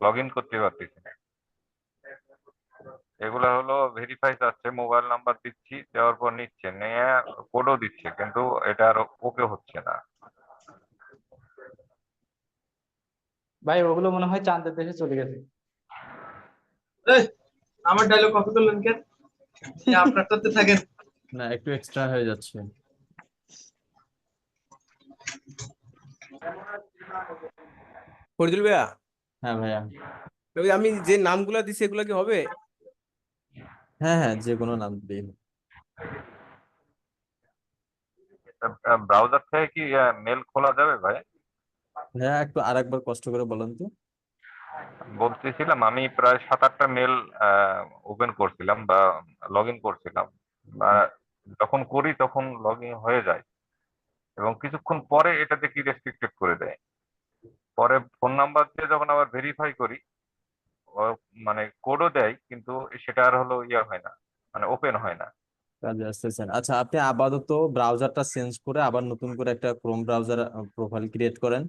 লগ ইন করতে পারতেছি না। এগুলা হলো ভেরিফাই চাচ্ছে, মোবাইল নাম্বার দিচ্ছি, দেওয়ার পর নিচ্ছে, নিয়ে কোডও দিচ্ছে, কিন্তু এটা আর ওকে হচ্ছে না। ভাই ওগুলো মনে হয় চাঁদের দেশে চলে গেছে। এই, আমার ডায়লগ কপি করলেন কেন? এই আপনারটাতে থাকেন। না, একটু এক্সট্রা হয়ে যাচ্ছে। ফরিদুল ভাইয়া, হ্যাঁ ভাইয়া। ওই আমি যে নামগুলা দিছি এগুলা কি হবে? হ্যাঁ হ্যাঁ, যে কোনো নাম দিন। ব্রাউজার থেকে কি মেল খোলা যাবে ভাই? হ্যাঁ, একটু আরেকবার কষ্ট করে বলেন তো। বলতেছিলাম আমি প্রায় 7-8টা মেল ওপেন করছিলাম বা লগ ইন করছিলাম, বা যখন করি তখন লগ ইন হয়ে যায়, এবং কিছুক্ষণ পরে এটাতে কি রেস্ট্রিক্টেড করে দেয়। পরে ফোন নাম্বার দিয়ে যখন আবার ভেরিফাই করি, ও মানে কোডও দেয়, কিন্তু সেটা আর হলো হয় না, মানে ওপেন হয় না। কাজে আসতেছেন। আচ্ছা, আপনি আপাতত ব্রাউজারটা চেঞ্জ করে আবার নতুন করে একটা ক্রোম ব্রাউজার প্রোফাইল ক্রিয়েট করেন,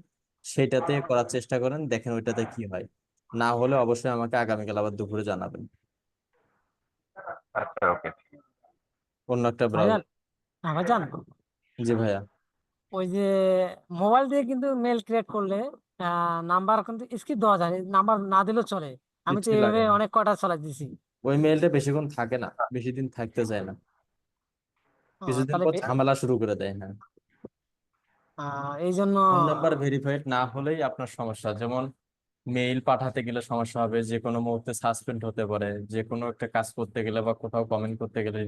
সেটাতে করার চেষ্টা করেন, দেখেন ওইটাতে কি হয়। না হলে অবশ্যই আমাকে আগামীকাল আবার দুপুরে জানাবেন আচ্ছা, ওকে। অন্য একটা ভাইজান, ব্রাউজার। হ্যাঁ ভাইজান, জি ভাইয়া। ওই যে মোবাইল দিয়ে কিন্তু মেল ক্রিয়েট করলে নাম্বার কিন্তু স্কিপ দেওয়া যায়, নাম্বার না দিলেও চলে। আমি তো কিচ্ছু এইভাবে লাগে না, অনেক কটা চালাই দিছি। ওই মেইলটা বেশিক্ষণ থাকে না, বেশি দিন থাকতে চায় না, কিছুদিন তাহলে পর ঝামেলা শুরু করে দেয়। হ্যাঁ, এই জন্য ফোন নাম্বার ভেরিফাইড না হলেই আপনার সমস্যা। যেমন মেইল পাঠাতে গেলে সমস্যা হবে, যে কোনো মুহূর্তে সাসপেন্ড হতে পারে, যে কোনো একটা কাজ করতে গেলে বা কোথাও কমেন্ট করতে গেলে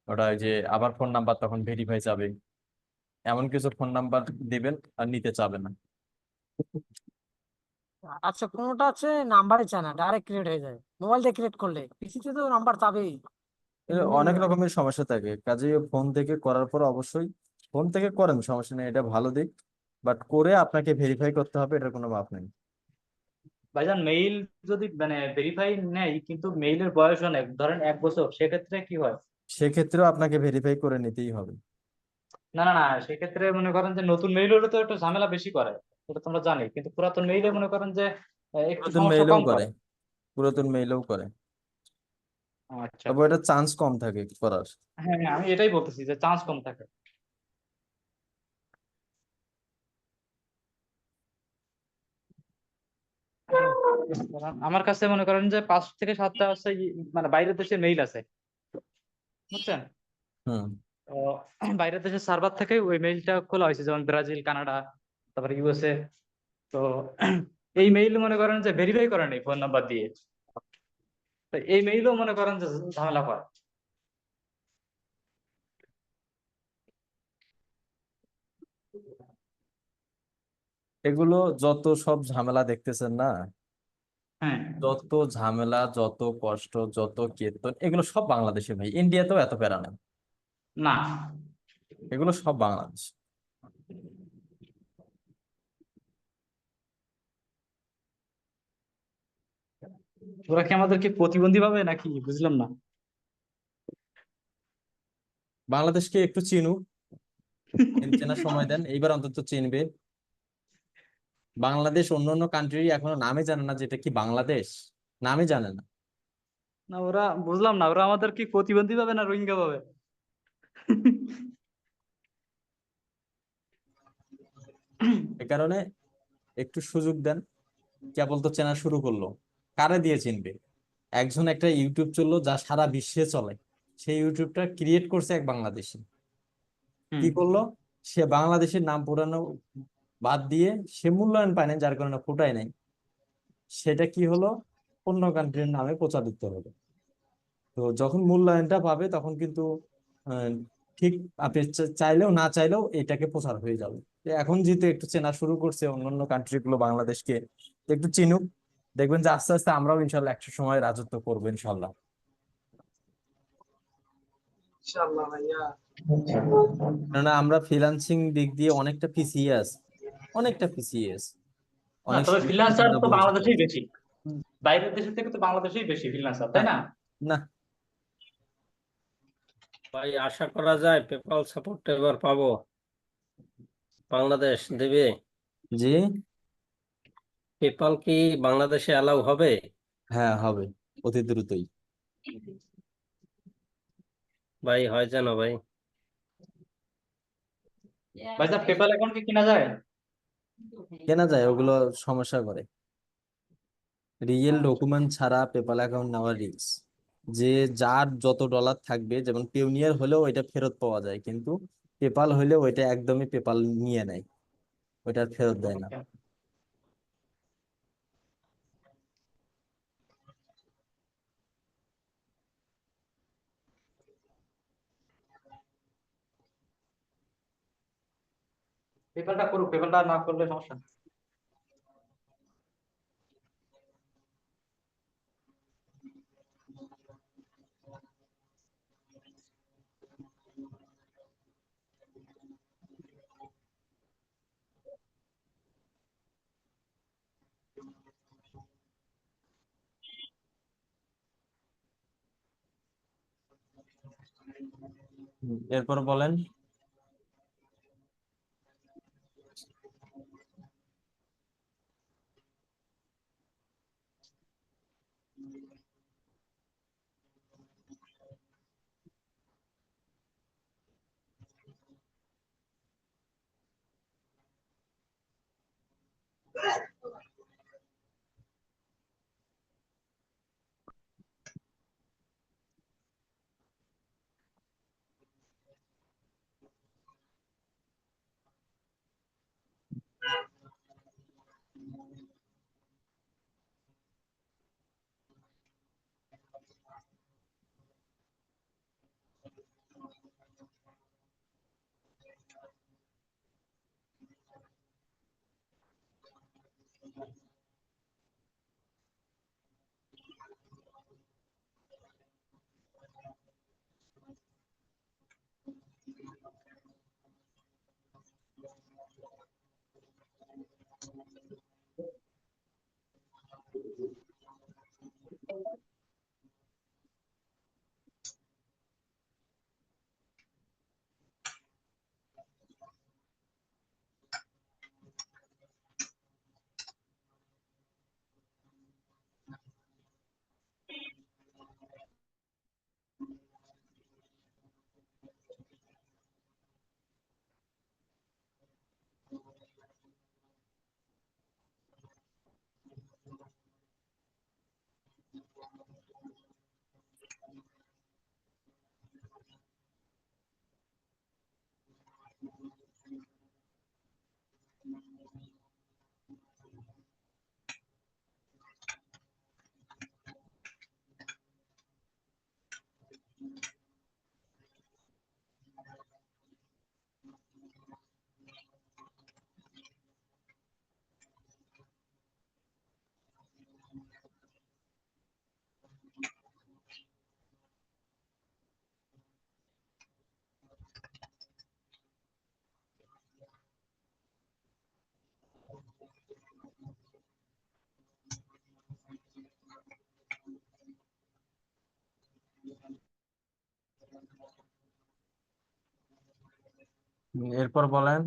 ওটা ওই যে আবার ফোন নাম্বার তখন ভেরিফাই যাবে, এমন কিছু ফোন নাম্বার দিবেন আর নিতে চাবে না। আচ্ছা, কোনোটা আছে নাম্বারই চায় না, ডাইরেক্ট ক্রিয়েট হয়ে যায়। মোবাইল দিয়ে ক্রিয়েট করলে পিসিতে তো নাম্বার চাবেই। এর অনেক রকমের সমস্যা থাকে, কাজে ফোন থেকে করার পর অবশ্যই ফোন থেকে করেন, সমস্যা নেই, এটা ভালো দিক। বাট করে আপনাকে ভেরিফাই করতে হবে, এটার কোনো মাপ নেই। ভাইজান মেইল যদি মানে ভেরিফাই নেই কিন্তু মেইলের বয়স অনেক, ধরেন 1 বছর, সেক্ষেত্রে কি হয়? সেক্ষেত্রেও আপনাকে ভেরিফাই করে নিতেই হবে। না না না, সেক্ষেত্রে মনে করেন যে নতুন মেইল হলে তো একটু ঝামেলা বেশি করে, এটা তোমরা জানি, কিন্তু পুরাতন মেইলে মনে করেন যে একটু পুরাতন সমস্যা মেইলেও কম করে, করে। পুরাতন মেইলেও করে, আচ্ছা, তবে এটা চান্স কম থাকে করার। হ্যাঁ হ্যাঁ, আমি এটাই বলতেছি যে চান্স কম থাকে। আমার কাছে মনে করেন যে 5 থেকে 7টা আছে মানে বাইরের দেশে মেইল আছে, বুঝছেন? হুম। তো বাইরের দেশের সার্ভার থেকে ওই মেইলটা খোলা হয়েছে, যেমন ব্রাজিল, কানাডা, তারপরে ইউএসএ। তো এই মেইল মনে করেন যে ভেরিফাই করে নেই ফোন নাম্বার দিয়ে, তো এই মেইলও মনে করেন যে ঝামেলা হয়। এগুলো যত সব ঝামেলা দেখতেছেন না, হ্যাঁ, যত ঝামেলা, যত কষ্ট, যত কেতন, এগুলো সব বাংলাদেশে ভাই, ইন্ডিয়াতেও এত প্যারা নেই, না এগুলো সব বাংলাদেশ। ওরা কি আমাদেরকে প্রতিবন্ধী ভাবে নাকি, বুঝলাম না। বাংলাদেশকে একটু চিনুক, চেনার সময় দেন, এইবার অন্তত চিনবে। বাংলাদেশ অন্য অন্য কান্ট্রি এখনো নামে জানে না, যেটা কি বাংলাদেশ, নামে জানে না। না ওরা, বুঝলাম না, ওরা আমাদের কি প্রতিবন্ধী ভাবে না রোহিঙ্গা ভাবে? এ কারণে একটু সুযোগ দেন, কেবল তো চেনা শুরু করলো, কারে দিয়ে চিনবে? একজন একটা ইউটিউব চললো যা সারা বিশ্বে চলে, সেই ইউটিউবটা ক্রিয়েট করছে এক বাংলাদেশি। হুম। কি করলো? সে বাংলাদেশের নাম পুরানো বাদ দিয়ে সে মূল্যায়ন পায় না, যার কারণে ফুটায় নাই, সেটা কি হলো, অন্য কান্ট্রির নামে প্রচারিত হলো। তো যখন মূল্যায়নটা পাবে তখন কিন্তু আহ, ঠিক আপনি চাইলেও না চাইলেও এটাকে প্রচার হয়ে যাবে। তো এখন যেহেতু একটু চেনা শুরু করছে অন্যান্য কান্ট্রি গুলো বাংলাদেশকে, একটু চিনুক, দেখবেন যে আস্তে আস্তে আমরাও ইনশাল্লাহ একটা সময় রাজত্ব করবো ইনশাল্লাহ। ইনশাআল্লাহ ভাইয়া। কেননা আমরা ফ্রিল্যান্সিং দিক দিয়ে অনেকটা পিছিয়ে আছি, অনেকটা পিছিয়ে আছি, না অনেক তবে সুযোগ ফ্রিল্যান্সার আমরা তো বঞ্চিত বাংলাদেশেই আছি। বেশি, বাইরের দেশের থেকে তো বাংলাদেশেই বেশি ফ্রিল্যান্সার, না তাই না? না, ভাই আশা করা যায় পেপাল সাপোর্ট এবার পাবো? বাংলাদেশ দেবে? জি, পেপাল কি বাংলাদেশে অ্যালাউ হবে? হ্যাঁ হবে, অতি দ্রুতই। ভাই হয় যেন ভাই। ভাই স্যার পেপ্যাল অ্যাকাউন্ট কি কেনা যায়? কেনা যায়, ওগুলো সমস্যা করে। রিয়েল ডকুমেন্ট ছাড়া পেপাল অ্যাকাউন্ট নেওয়া রিস্ক। যে যার যত ডলার থাকবে, যেমন পেওনিয়ার হলেও ওইটা ফেরত পাওয়া যায়, কিন্তু পেপাল হলে ওইটা একদমই পেপাল নিয়ে নেয়, ওইটা আর ফেরত দেয় না। পেপ্যালটা করুক, পেপ্যালটা না করলে সমস্যা নেই। এরপর বলেন। এরপর বলেন।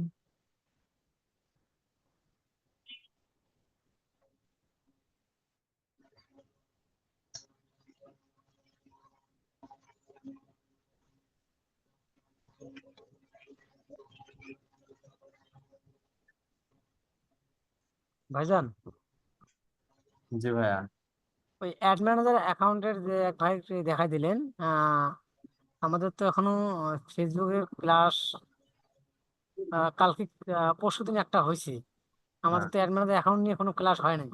ভাইজান, জি ভাইয়া। ওই অ্যাড ম্যানেজার অ্যাকাউন্টের যে এক ভাই দেখাই দিলেন, আমাদের তো এখনো ফেসবুকের ক্লাস কালকে পরশুদিন একটা হয়েছে। আমাদের হ্যাঁ, তো অ্যাড ম্যানেজার অ্যাকাউন্ট নিয়ে কোনো ক্লাস হয় নাই।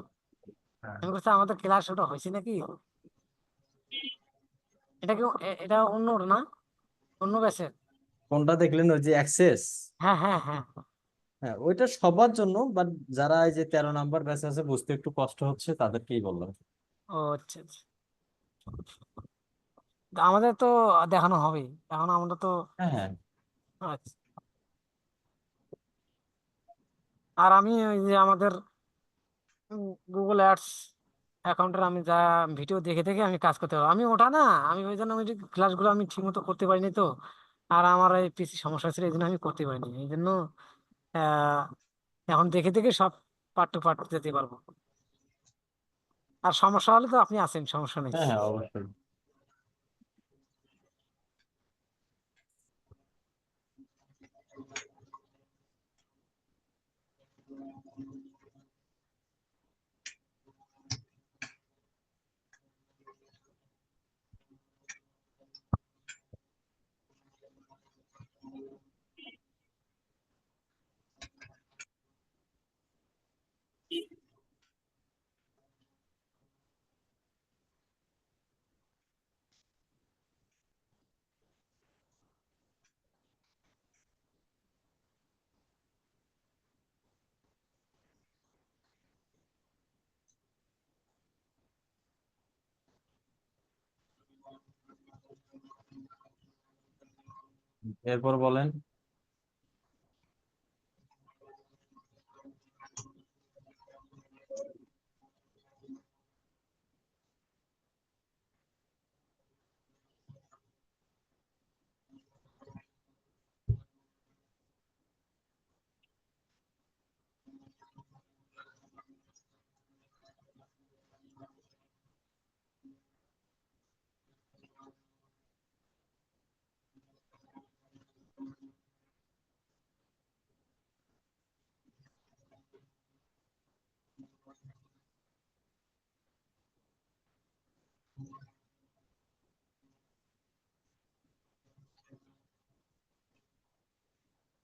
হ্যাঁ। আমি বলছি আমাদের ক্লাস ওটা হয়েছে নাকি? এটা কি এটা অন্য না, অন্য ব্যাচের? কোনটা দেখলেন, ওই যে অ্যাক্সেস? হ্যাঁ হ্যাঁ হ্যাঁ। হ্যাঁ, ওইটা সবার জন্য, বাট যারা এই যে 13 নাম্বার ব্যাচ আছে, বুঝতে একটু কষ্ট হচ্ছে, তাদেরকেই বললাম। ও আচ্ছা আচ্ছা। তা আমাদের তো দেখানো হবে, এখন আমরা তো হ্যাঁ, হ্যাঁ। আচ্ছা। আর আমি ওই যে আমাদের গুগল অ্যাডস অ্যাকাউন্টের আমি যা ভিডিও দেখে দেখে আমি কাজ করতে পারবো, আমি ওটা না, আমি ওই জন্য ওই ক্লাসগুলো আমি ঠিক মতো করতে পারিনি তো। আর আমার এই পিসি সমস্যা ছিল, এই জন্য আমি করতে পারিনি, এই জন্য আহ, এখন দেখে দেখে সব পার্ট টু পার্ট যেতে পারবো। আর সমস্যা হলে তো আপনি আছেন, সমস্যা নেই। হ্যাঁ হ্যাঁ অবশ্যই। এরপর বলেন।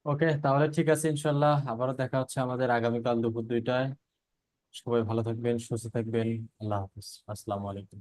ওকে, তাহলে ঠিক আছে, ইনশাল্লাহ আবারও দেখা হচ্ছে আমাদের আগামীকাল দুপুর 2টায়। সবাই ভালো থাকবেন, সুস্থ থাকবেন। আল্লাহ হাফিজ, আসসালামু আলাইকুম।